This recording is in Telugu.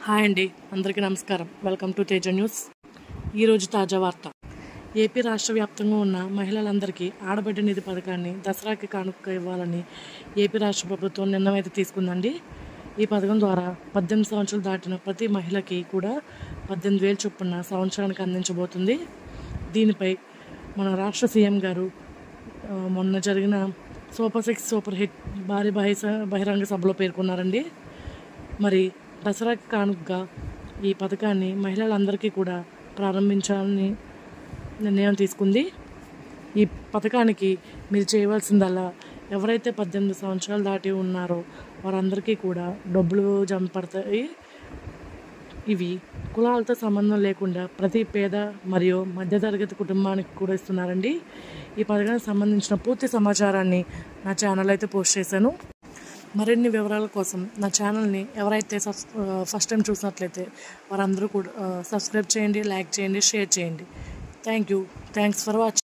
హాయ్ అండి, అందరికీ నమస్కారం. Welcome to Teja news. ఈరోజు తాజా వార్త. ఏపీ రాష్ట్ర వ్యాప్తంగా ఉన్న మహిళలందరికీ ఆడబిడ్డ నిధి పథకాన్ని దసరాకి కానుక ఇవ్వాలని ఏపీ రాష్ట్ర ప్రభుత్వం నిర్ణయం అయితే తీసుకుందండి. ఈ పథకం ద్వారా 18 సంవత్సరాలు దాటిన ప్రతి మహిళకి కూడా 18,000 చొప్పున సంవత్సరానికి అందించబోతుంది. దీనిపై మన రాష్ట్ర సీఎం గారు మొన్న జరిగిన సూపర్ 6 సూపర్ హిట్ భారీ బహిరంగ సభలో పేర్కొన్నారండి. మరి దసరాకి కానుకగా ఈ పథకాన్ని మహిళలందరికీ కూడా ప్రారంభించాలని నిర్ణయం తీసుకుంది. ఈ పథకానికి మీరు చేయవలసిందల్లా ఎవరైతే 18 సంవత్సరాలు దాటి ఉన్నారో వారందరికీ కూడా డబ్బులు జమ పడతాయి. ఇవి కులాలతో సంబంధం లేకుండా ప్రతి పేద మరియు మధ్యతరగతి కుటుంబానికి కూడా ఇస్తున్నారండి. ఈ పథకానికి సంబంధించిన పూర్తి సమాచారాన్ని నా ఛానల్ అయితే పోస్ట్ చేశాను. మరిన్ని వివరాల కోసం నా ఛానల్ని ఎవరైతే ఫస్ట్ టైం చూసినట్లయితే వారందరూ కూడా సబ్స్క్రైబ్ చేయండి, లైక్ చేయండి, షేర్ చేయండి. Thanks for watching.